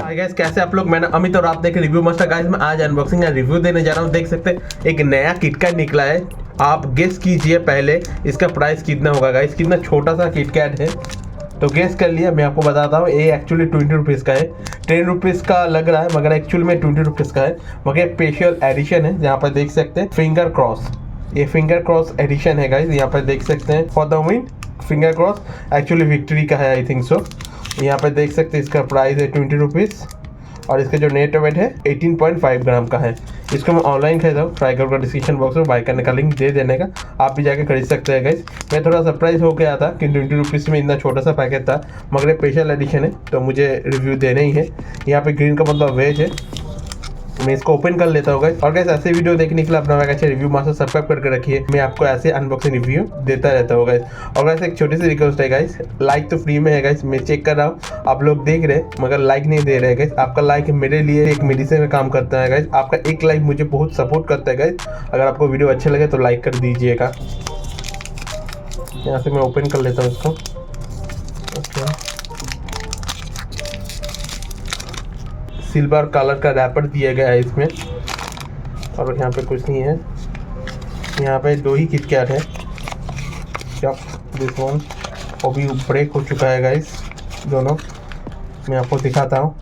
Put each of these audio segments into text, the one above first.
Hi guys, कैसे आप लोग। मैंने अमित और आप देख रिव्यू मास्टर। गाइस मैं आज अनबॉक्सिंग या रिव्यू देने जा रहा हूँ। देख सकते हैं एक नया किटकैट निकला है। आप गेस कीजिए पहले इसका प्राइस कितना होगा। गाइस कितना छोटा सा किटकैट है, तो गेस कर लिया। मैं आपको बताता हूँ, ये एक्चुअली 20 रुपीज़ का है। 10 रुपीज़ का लग रहा है मगर एक्चुअली में 20 रुपीज़ का है। मगर स्पेशल एडिशन है, जहाँ पर देख सकते हैं फिंगर क्रॉस। ये फिंगर क्रॉस एडिशन है गाइस, यहाँ पर देख सकते हैं for the win finger cross. Actually victory का है, आई थिंक सो। यहाँ पे देख सकते हैं इसका प्राइस है 20 रुपीज़ और इसका जो नेट वेट है 18.5 ग्राम का है। इसको मैं ऑनलाइन खरीदा हूँ, ट्राई करूँगा। डिस्क्रिप्शन बॉक्स में बाय करने का लिंक दे देने का, आप भी जाके खरीद सकते हैं गाइस। मैं थोड़ा सरप्राइज हो गया था कि 20 रुपीज़ में इतना छोटा सा पैकेट था, मगर स्पेशल एडिशन है तो मुझे रिव्यू देना ही है। यहाँ पे ग्रीन का मतलब वेज है। मैं इसको ओपन कर लेता हूँ गाइस। और गाइस ऐसे वीडियो देखने के लिए अपना अच्छा रिव्यू मास्टर सब्सक्राइब करके रखिए। मैं आपको ऐसे अनबॉक्सिंग रिव्यू देता रहता हूँ गाइस। और गाइस एक छोटी सी रिक्वेस्ट है गाइस, लाइक तो फ्री में है गाइस। मैं चेक कर रहा हूँ, आप लोग देख रहे हैं मगर लाइक नहीं दे रहे हैं गाइस। आपका लाइक मेरे लिए एक मेडिसिन में काम करता है गाइस। आपका एक लाइक मुझे बहुत सपोर्ट करता है गाइस। अगर आपको वीडियो अच्छे लगे तो लाइक कर दीजिएगा। यहाँ से मैं ओपन कर लेता हूँ इसको। ओके, सिल्वर कलर का रैपर दिया गया है इसमें, और यहाँ पे कुछ नहीं है। यहाँ पे दो ही किटकैट है। दिस वन अभी ब्रेक हो चुका है गाइस, दोनों। मैं आपको दिखाता हूँ।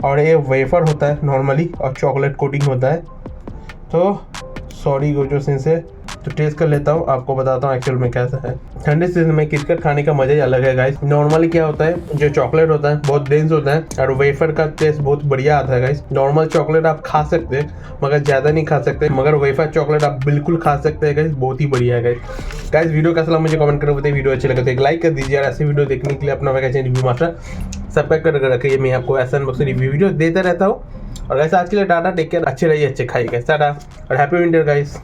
और ये वेफर होता है नॉर्मली और चॉकलेट कोटिंग होता है। तो सॉरी गोजो सिंह से, तो टेस्ट कर लेता हूँ, आपको बताता हूँ एक्चुअल में कैसा है। ठंडे सीजन में किटकैट खाने का मजा ही अलग है गाइस। नॉर्मली क्या होता है, जो चॉकलेट होता है बहुत डेंस होता है और वेफर का टेस्ट बहुत बढ़िया आता है गाइस। नॉर्मल चॉकलेट आप खा सकते हैं मगर ज़्यादा नहीं खा सकते, मगर वेफर चॉकलेट आप बिल्कुल खा सकते हैं गाइस, बहुत ही बढ़िया है गाइस। गाइस वीडियो कैसा लगा मुझे कमेंट करके बताइए। वीडियो अच्छी लगे तो एक लाइक कर दीजिए। और ऐसे वीडियो देखने के लिए अपना वैकेशन रिव्यू मास्टर सब्सक्राइब करके रखिए। मैं आपको ऐसा अनबॉक्सिंग रिव्यू वीडियो देता रहता हूँ। और गाइस आज के लिए टाटा, टेक केयर, अच्छे रहिए, अच्छे खाइए गाइस, टाटा और हैप्पी विंटर गाइस।